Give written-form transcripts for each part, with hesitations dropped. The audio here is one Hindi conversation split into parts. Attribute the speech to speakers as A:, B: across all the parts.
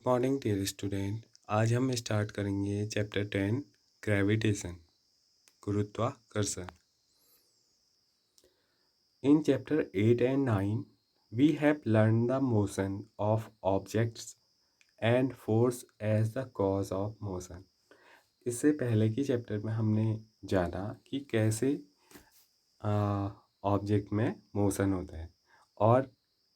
A: Morning dear student. आज हम स्टार्ट करेंगे चैप्टर 10 ग्रेविटेशन, गुरुत्वाकर्षण। In chapter 8 and 9 we have learn the motion of objects and force as the cause of motion. इससे पहले की चैप्टर में हमने जाना कि कैसे ऑब्जेक्ट में मोशन होता है और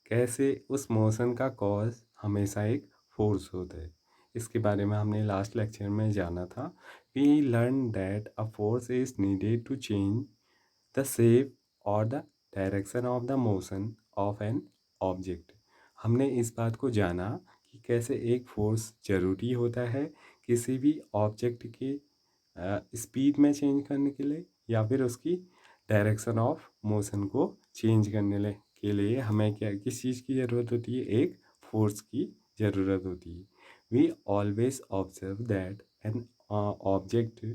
A: कैसे उस मोशन का कॉज हमेशा एक फोर्स होता है। इसके बारे में हमने लास्ट लेक्चर में जाना था। We learn that a force is needed to change the shape और the direction of the motion of an object. हमने इस बात को जाना कि कैसे एक फोर्स ज़रूरी होता है किसी भी ऑब्जेक्ट के स्पीड में चेंज करने के लिए या फिर उसकी डायरेक्शन ऑफ मोशन को चेंज करने के लिए हमें क्या किस चीज़ की ज़रूरत होती है, एक फोर्स की ज़रूरत होती है। We always observe that an object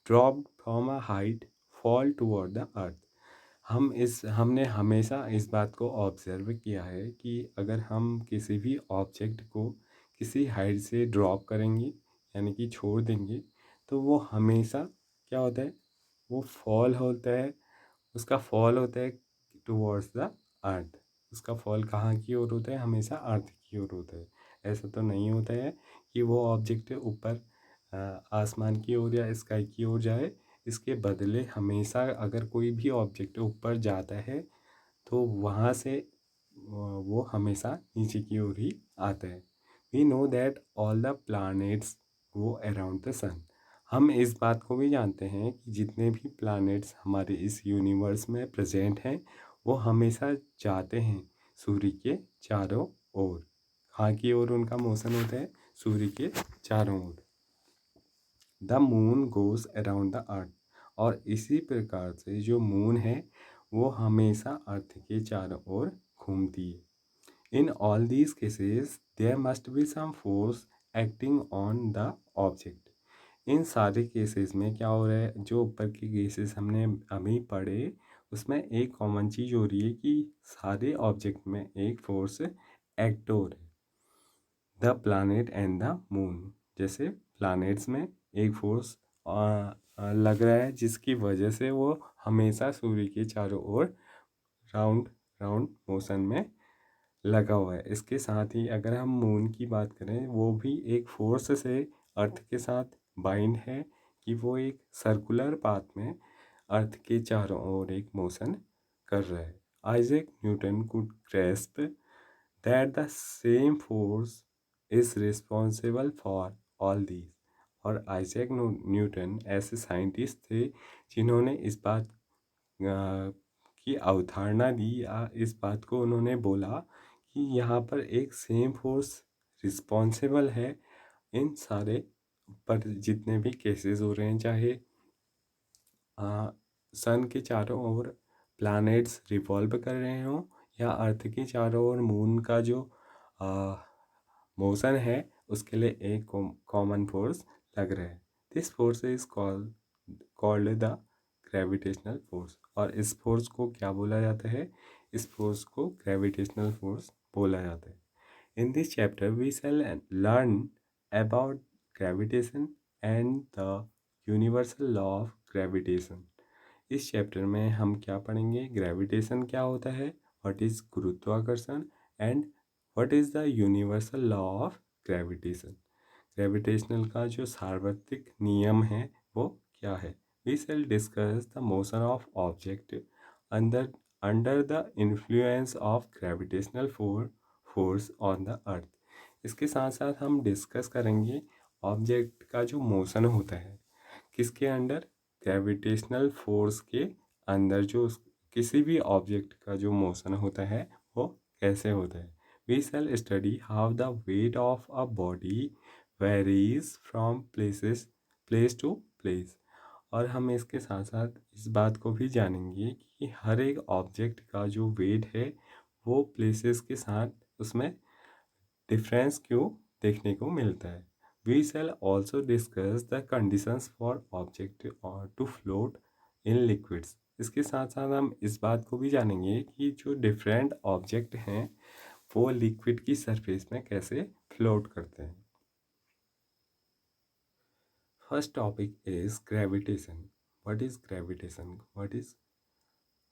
A: drop from a height fall toward the earth. हमने हमेशा इस बात को ऑब्जर्व किया है कि अगर हम किसी भी ऑब्जेक्ट को किसी हाइट से ड्रॉप करेंगे यानी कि छोड़ देंगे तो वो हमेशा क्या होता है, वो फॉल होता है, उसका फॉल होता है टुवर्ड्स द अर्थ। उसका फॉल कहाँ की ओर होता है, हमेशा अर्थ की ओर होता है। ऐसा तो नहीं होता है कि वो ऑब्जेक्ट ऊपर आसमान की ओर या स्काई की ओर जाए। इसके बदले हमेशा अगर कोई भी ऑब्जेक्ट ऊपर जाता है तो वहाँ से वो हमेशा नीचे की ओर ही आता है। We know that all the planets go around the sun. हम इस बात को भी जानते हैं कि जितने भी प्लैनेट्स हमारे इस यूनिवर्स में प्रेजेंट हैं वो हमेशा जाते हैं सूर्य के चारों ओर। हाँ की ओर उनका मोशन होता है, सूर्य के चारों ओर। The moon goes around the earth. और इसी प्रकार से जो मून है वो हमेशा अर्थ के चारों ओर घूमती है। In all these cases there must be some force acting on the object. इन सारे केसेस में क्या हो रहा है, जो ऊपर के केसेस हमने अभी पढ़े उसमें एक कॉमन चीज़ हो रही है कि सारे ऑब्जेक्ट में एक फोर्स एक्ट हो रहा है। The planet and the moon, जैसे प्लानट्स में एक फोर्स लग रहा है जिसकी वजह से वो हमेशा सूर्य के चारों ओर राउंड राउंड मोशन में लगा हुआ है। इसके साथ ही अगर हम मून की बात करें वो भी एक फोर्स से अर्थ के साथ बाइंड है कि वो एक सर्कुलर पाथ में अर्थ के चारों ओर एक मोशन कर रहा है। Isaac Newton could grasp that the same force is responsible for all these. और आइजैक न्यूटन ऐसे साइंटिस्ट थे जिन्होंने इस बात की अवधारणा दी या इस बात को उन्होंने बोला कि यहाँ पर एक सेम फोर्स रिस्पॉन्सिबल है इन सारे पर जितने भी केसेस हो रहे हैं, चाहे सन के चारों ओर प्लैनेट्स रिवॉल्व कर रहे हों या अर्थ के चारों ओर मून का जो मोशन है उसके लिए एक कॉमन फोर्स लग रहा है। This force is called the gravitational force. और इस फोर्स को क्या बोला जाता है, इस फोर्स को ग्रेविटेशनल फोर्स बोला जाता है। In this chapter we shall learn about gravitation and the universal law of gravitation. इस चैप्टर में हम क्या पढ़ेंगे, ग्रेविटेशन क्या होता है, व्हाट इज गुरुत्वाकर्षण and what is the universal law of gravitation. Gravitational का जो सार्वत्रिक नियम है वो क्या है। We shall discuss the motion of object under under the influence of gravitational force on the earth. इसके साथ साथ हम डिस्कस करेंगे ऑब्जेक्ट का जो मोशन होता है किसके अंडर, ग्रेविटेशनल फोर्स के अंदर। जो किसी भी ऑब्जेक्ट का जो मोशन होता है वो कैसे होता है। We shall study how the weight of a body varies from place to place. और हम इसके साथ साथ इस बात को भी जानेंगे कि हर एक ऑब्जेक्ट का जो वेट है वो प्लेसेस के साथ उसमें डिफरेंस क्यों देखने को मिलता है। We shall also discuss the conditions for object और टू फ्लोट इन लिक्विड्स। इसके साथ साथ हम इस बात को भी जानेंगे कि जो डिफरेंट ऑब्जेक्ट हैं वो लिक्विड की सरफेस में कैसे फ्लोट करते हैं। First topic is gravitation. What is gravitation? What is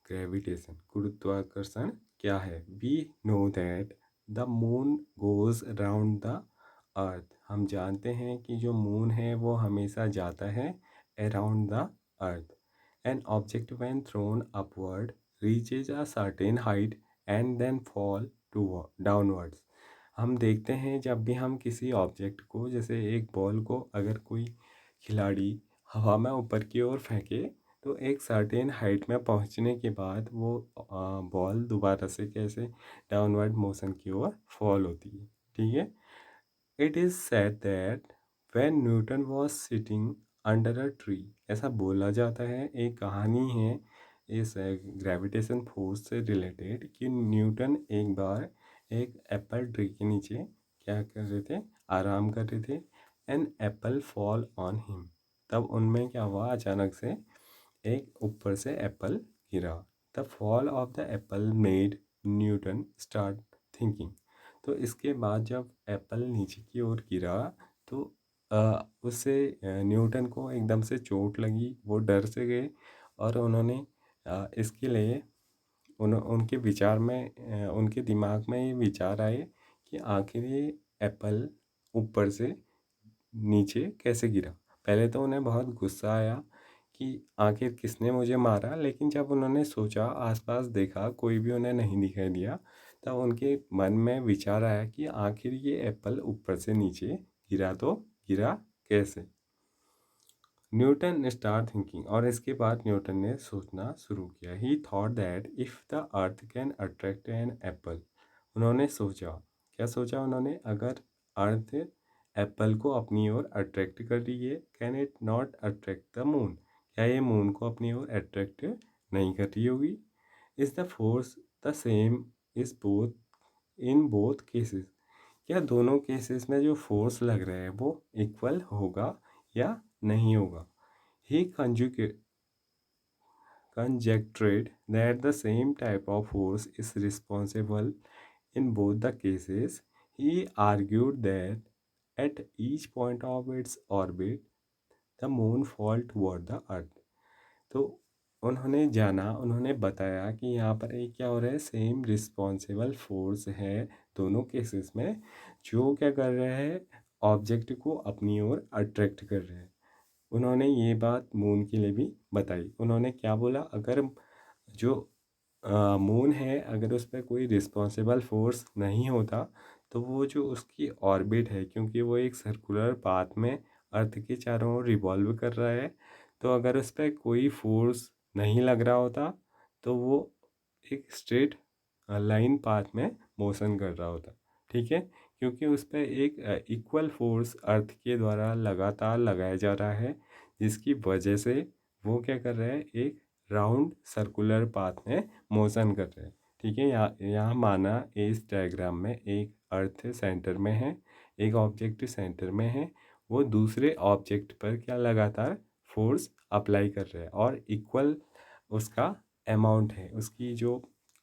A: gravitation? गुरुत्वाकर्षण क्या है? We know that the moon goes around the earth. हम जानते हैं कि जो मून है वो हमेशा जाता है around the earth. An object when thrown upward reaches a certain height and then fall to downwards. हम देखते हैं जब भी हम किसी ऑब्जेक्ट को, जैसे एक बॉल को अगर कोई खिलाड़ी हवा में ऊपर की ओर फेंके, तो एक सर्टेन हाइट में पहुंचने के बाद वो बॉल दोबारा से कैसे डाउनवर्ड मोशन की ओर फॉल होती है। ठीक है। It is said that when Newton was sitting under a tree, ऐसा बोला जाता है, एक कहानी है इस ग्रेविटेशन फोर्स से रिलेटेड, कि न्यूटन एक बार एक एप्पल ट्री के नीचे क्या कर रहे थे, आराम कर रहे थे। An apple fall on him. तब उनमें क्या हुआ, अचानक से एक ऊपर से एप्पल गिरा। The fall of the Apple made Newton start thinking. तो इसके बाद जब एप्पल नीचे की ओर गिरा, तो उससे न्यूटन को एकदम से चोट लगी, वो डर से गए और उन्होंने इसके लिए उनके विचार में उनके दिमाग में ये विचार आए कि आखिर ये एप्पल ऊपर से नीचे कैसे गिरा। पहले तो उन्हें बहुत गुस्सा आया कि आखिर किसने मुझे मारा, लेकिन जब उन्होंने सोचा, आसपास देखा, कोई भी उन्हें नहीं दिखाई दिया, तब उनके मन में विचार आया कि आखिर ये एप्पल ऊपर से नीचे गिरा तो गिरा कैसे। न्यूटन स्टार्ट थिंकिंग, और इसके बाद न्यूटन ने सोचना शुरू किया। He thought that if the earth can attract an apple. उन्होंने सोचा, क्या सोचा उन्होंने, अगर अर्थ एप्पल को अपनी ओर अट्रैक्ट कर रही है, can it not attract the moon? क्या ये मून को अपनी ओर अट्रैक्ट नहीं कर रही होगी? Is the force the same is both in both cases? क्या दोनों केसेस में जो फोर्स लग रहा है वो इक्वल होगा या नहीं होगा? He conjectured that the same type of force is responsible in both the cases. He argued that at each point of its orbit, the moon fall toward the earth. तो उन्होंने जाना, उन्होंने बताया कि यहाँ पर एक क्या हो रहा है, सेम रिस्पॉन्सिबल फोर्स है दोनों केसेस में, जो क्या कर रहा है, ऑब्जेक्ट को अपनी ओर अट्रैक्ट कर रहा है। उन्होंने ये बात मून के लिए भी बताई। उन्होंने क्या बोला, अगर जो मून है, अगर उस पर कोई रिस्पॉन्सिबल फोर्स नहीं होता, तो वो जो उसकी ऑर्बिट है, क्योंकि वो एक सर्कुलर पाथ में अर्थ के चारों ओर रिवॉल्व कर रहा है, तो अगर उस पर कोई फोर्स नहीं लग रहा होता, तो वो एक स्ट्रेट लाइन पाथ में मोशन कर रहा होता। ठीक है, क्योंकि उस पर एक इक्वल फोर्स अर्थ के द्वारा लगातार लगाया जा रहा है, जिसकी वजह से वो क्या कर रहा है, एक राउंड सर्कुलर पाथ में मोशन कर रहे हैं। ठीक है, यहाँ माना इस डायग्राम में एक अर्थ सेंटर में है, एक ऑब्जेक्ट सेंटर में है, वो दूसरे ऑब्जेक्ट पर क्या लगातार फोर्स अप्लाई कर रहे हैं, और इक्वल उसका अमाउंट है, उसकी जो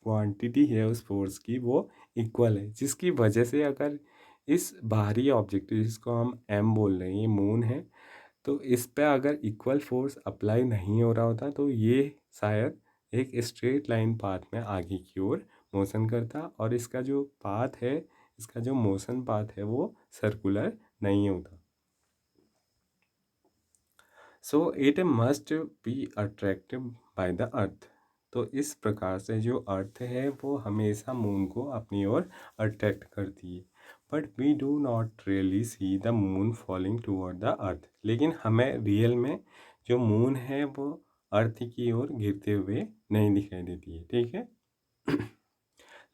A: क्वांटिटी है उस फोर्स की वो इक्वल है, जिसकी वजह से अगर इस बाहरी ऑब्जेक्ट जिसको हम एम बोल रहे हैं, ये मून है, तो इस पे अगर इक्वल फोर्स अप्लाई नहीं हो रहा होता, तो ये शायद एक स्ट्रेट लाइन पाथ में आगे की ओर मोशन करता, और इसका जो पाथ है, इसका जो मोशन पाथ है, वो सर्कुलर नहीं होता। So it must be attractive by the earth. तो इस प्रकार से जो अर्थ है वो हमेशा मून को अपनी ओर अट्रैक्ट करती है। But we do not really see the moon falling toward the earth. लेकिन हमें रियल में जो मून है वो अर्थ की ओर गिरते हुए नहीं दिखाई देती है। ठीक है,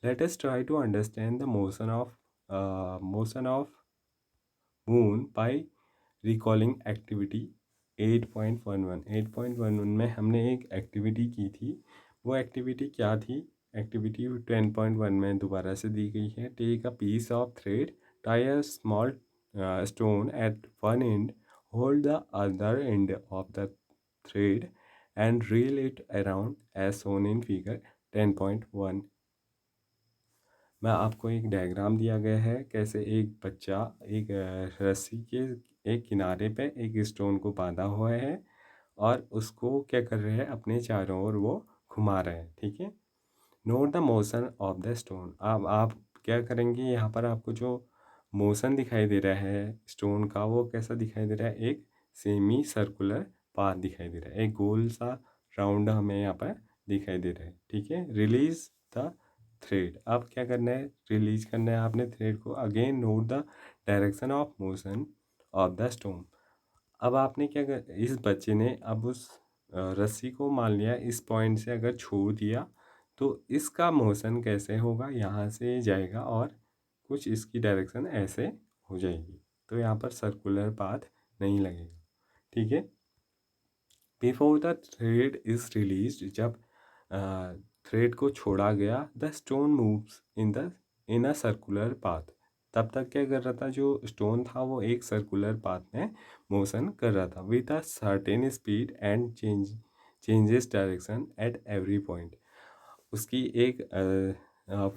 A: let us try to understand the motion of moon by recalling activity 8.11। 8.11 में हमने एक एक्टिविटी की थी। वो एक्टिविटी क्या थी? एक्टिविटी 10.1 में दोबारा से दी गई है। Take a piece of thread, tie a small stone at one end, hold the other end of the thread and reel it around as shown in figure 10.1। मैं आपको एक डायग्राम दिया गया है कैसे एक बच्चा एक रस्सी के एक किनारे पे एक स्टोन को बांधा हुआ है और उसको क्या कर रहे हैं अपने चारों ओर वो घुमा रहे हैं। ठीक है। Note the motion of the stone. अब आप क्या करेंगे, यहाँ पर आपको जो मोशन दिखाई दे रहा है स्टोन का वो कैसा दिखाई दे रहा है, एक सेमी सर्कुलर पाथ दिखाई दे रहा है, एक गोल सा राउंड हमें यहाँ पर दिखाई दे रहा है। ठीक है। Release the thread. अब क्या करना है, रिलीज करना है आपने थ्रेड को। Again note the direction of motion of the stone. अब आपने क्या कर, इस बच्चे ने अब उस रस्सी को मान लिया इस पॉइंट से अगर छोड़ दिया तो इसका मोशन कैसे होगा, यहाँ से जाएगा और कुछ इसकी डायरेक्शन ऐसे हो जाएगी, तो यहाँ पर सर्कुलर पाथ नहीं लगेगा। ठीक है। Before the thread is release, जब थ्रेड को छोड़ा गया, the stone moves in a circular path. तब तक क्या कर रहा था, जो स्टोन था वो एक सर्कुलर पाथ में मोशन कर रहा था with a certain speed and changes direction at every point. उसकी एक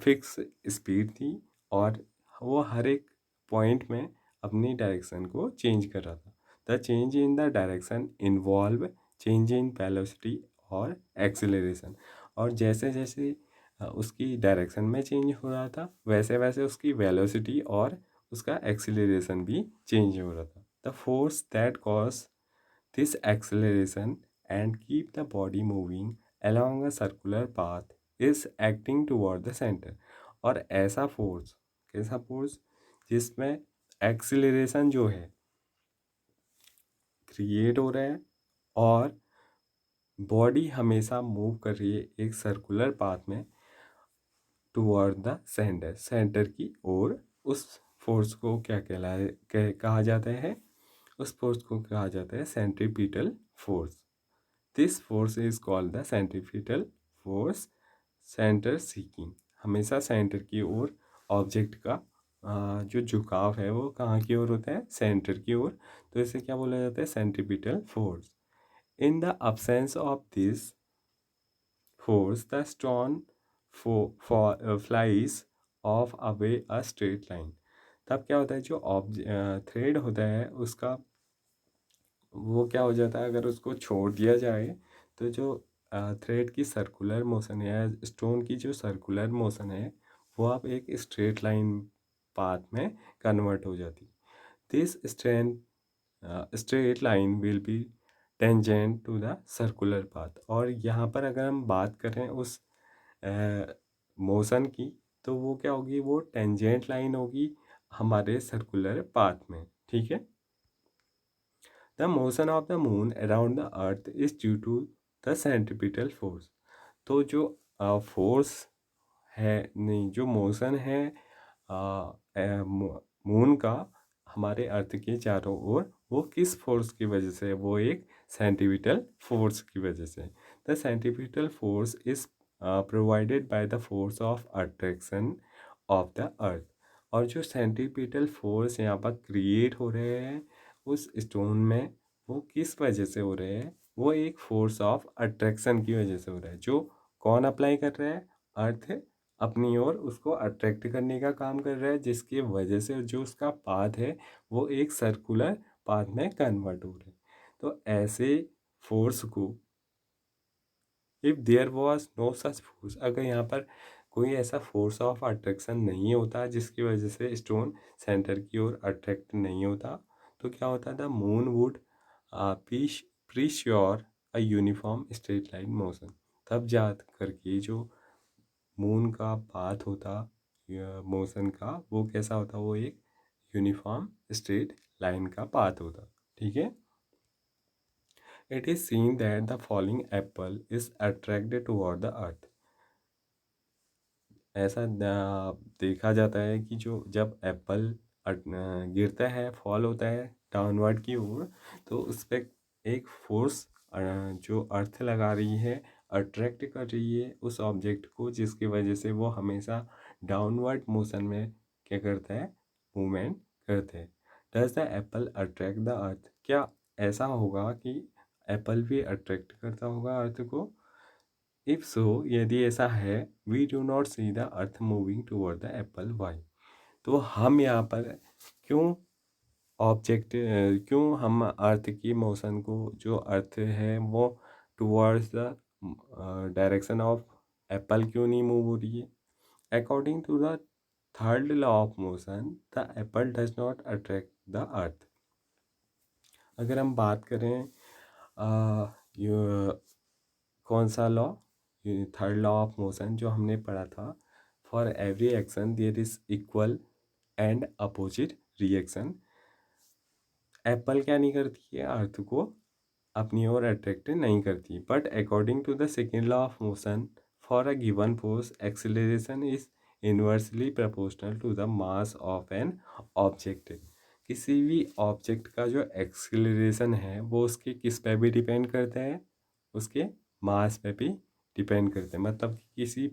A: फिक्स स्पीड थी और वो हर एक पॉइंट में अपनी डायरेक्शन को चेंज कर रहा था। The change in the direction involve change in velocity और एक्सेलरेशन। और जैसे जैसे उसकी डायरेक्शन में चेंज हो रहा था वैसे वैसे उसकी वेलोसिटी और उसका एक्सेलरेशन भी चेंज हो रहा था। The force that cause this acceleration and keep the body moving along a circular path is acting toward the center। और ऐसा फोर्स, कैसा फोर्स, जिसमें एक्सिलरेशन जो है क्रिएट हो रहा है और बॉडी हमेशा मूव कर रही है एक सर्कुलर पाथ में टुवर्ड द सेंटर, सेंटर की ओर। उस फोर्स को क्या कहा जाता है, उस फोर्स को कहा जाता है centripetal force. This force is called the centripetal force. Centre seeking, हमेशा सेंटर की ओर ऑब्जेक्ट का जो झुकाव है वो कहाँ की ओर होता है, सेंटर की ओर। तो इसे क्या बोला जाता है, centripetal force. In the absence of this force the stone flies of away a straight line. तब क्या होता है, जो थ्रेड होता है उसका वो क्या हो जाता है, अगर उसको छोड़ दिया जाए तो जो थ्रेड की सर्कुलर मोशन है, स्टोन की जो सर्कुलर मोशन है वो आप एक स्ट्रेट लाइन पाथ में कन्वर्ट हो जाती। This straight line will be tangent to the circular path. और यहाँ पर अगर हम बात करें उस मोशन की तो वो क्या होगी, वो टेंजेंट लाइन होगी हमारे सर्कुलर पाथ में। ठीक है। The motion of the moon around the earth is due to the centripetal force. तो जो फोर्स है, नहीं, जो मोशन है मून का हमारे अर्थ के चारों ओर, वो किस फोर्स की वजह से, वो एक सेंट्रीपिटल फोर्स की वजह से। The centripetal force is provided by the force of attraction of the earth. और जो सेंट्रीपिटल फोर्स यहाँ पर क्रिएट हो रहे हैं उस स्टोन में, वो किस वजह से हो रहे हैं, वो एक फोर्स ऑफ अट्रैक्शन की वजह से हो रहा है। जो कौन अप्लाई कर रहा है, अर्थ अपनी ओर उसको अट्रैक्ट करने का काम कर रहा है, जिसकी वजह से जो उसका पाथ है वो एक सर्कुलर पाथ में कन्वर्ट हो रहा है। तो ऐसे फोर्स को, if there was no such force, अगर यहाँ पर कोई ऐसा फोर्स ऑफ अट्रैक्शन नहीं होता जिसकी वजह से स्टोन सेंटर की ओर अट्रैक्ट नहीं होता, तो क्या होता, the moon would pursue a uniform straight line motion. तब जा करके जो मून का पाथ होता मोशन का, वो कैसा होता, वो एक यूनिफॉर्म स्ट्रेट लाइन का पाथ होता। ठीक है। It is seen that the falling apple is attracted toward the earth। ऐसा देखा जाता है कि जो जब एप्पल गिरता है, फॉल होता है डाउनवर्ड की ओर, तो उस पर एक फोर्स जो अर्थ लगा रही है, अट्रैक्ट कर रही है उस ऑब्जेक्ट को, जिसकी वजह से वो हमेशा डाउनवर्ड मोशन में क्या करता है, मूवमेंट करते हैं। Does the Apple attract the अर्थ। क्या ऐसा होगा कि एप्पल भी अट्रैक्ट करता होगा अर्थ को? इफ सो, यदि ऐसा है, we do not see the earth moving toward the apple, why? तो हम यहाँ पर क्यों ऑब्जेक्ट क्यों हम अर्थ की मोशन को, जो अर्थ है वो towards the direction of apple क्यों नहीं मूव हो रही है? According to the third law of motion, the apple does not attract the earth. अगर हम बात करें कौन सा law, third law of motion जो हमने पढ़ा था, for every action there is equal and opposite reaction. Apple क्या नहीं करती है, अर्थ को अपनी ओर अट्रैक्ट नहीं करती। But according to the second law of motion, for a given force acceleration is inversely proportional to the mass of an object. किसी भी ऑब्जेक्ट का जो एक्सेलरेशन है वो उसके किस पे भी डिपेंड करता है, उसके मास पे भी डिपेंड करता है। मतलब कि किसी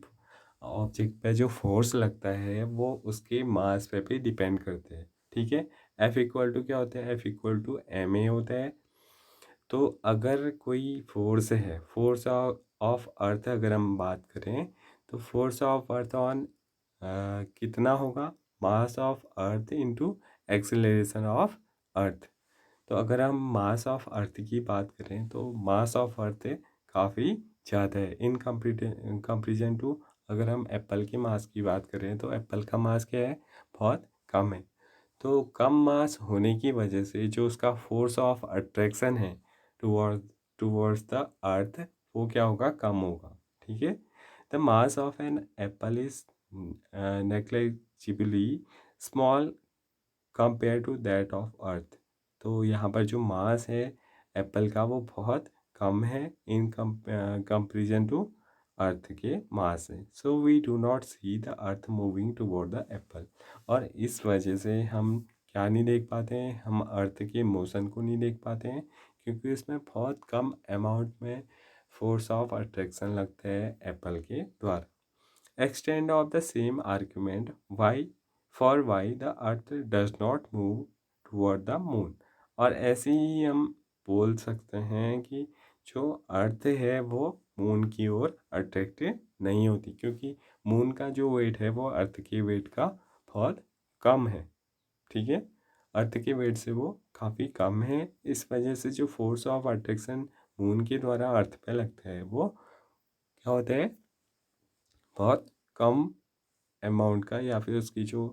A: ऑब्जेक्ट पे जो फोर्स लगता है वो उसके मास पे भी डिपेंड करते हैं। ठीक है। एफ इक्वल टू क्या होता है, F equal to M A होता है। तो अगर कोई फोर्स है, फोर्स ऑफ अर्थ अगर हम बात करें, तो फोर्स ऑफ अर्थ ऑन कितना होगा, mass of earth into acceleration of earth. तो अगर हम मास ऑफ अर्थ की बात करें तो मास ऑफ अर्थ काफ़ी ज़्यादा है इन कंपेरिजन टू, अगर हम एप्पल के मास की बात करें तो एप्पल का मास क्या है, बहुत कम है। तो कम मास होने की वजह से जो उसका फोर्स ऑफ अट्रैक्शन है टूवर्ड्स द अर्थ, वो क्या होगा, कम होगा। ठीक है। The mass of an apple is negligibly small compare to that of earth. तो यहाँ पर जो मास है एप्पल का वो बहुत कम है इन कंपेरिजन टू अर्थ के मास है। So we do not see the earth moving toward the apple. और इस वजह से हम क्या नहीं देख पाते हैं, हम अर्थ के मोशन को नहीं देख पाते हैं, क्योंकि इसमें बहुत कम अमाउंट में फोर्स ऑफ अट्रैक्शन लगता है एप्पल के द्वारा। Extent of the same argument why for why the earth does not move toward the moon। और ऐसे ही हम बोल सकते हैं कि जो अर्थ है वो मून की ओर अट्रैक्ट नहीं होती, क्योंकि मून का जो वेट है वो अर्थ के वेट का बहुत कम है। ठीक है। अर्थ के वेट से वो काफ़ी कम है। इस वजह से जो फोर्स ऑफ अट्रैक्शन मून के द्वारा अर्थ पे लगता है वो क्या होता है, बहुत कम अमाउंट का, या फिर उसकी जो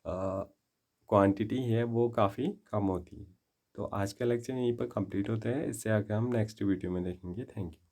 A: क्वांटिटी है वो काफ़ी कम होती है। तो आज का लेक्चर यहीं पर कंप्लीट होता है। इससे आगे हम नेक्स्ट वीडियो में देखेंगे। Thank you.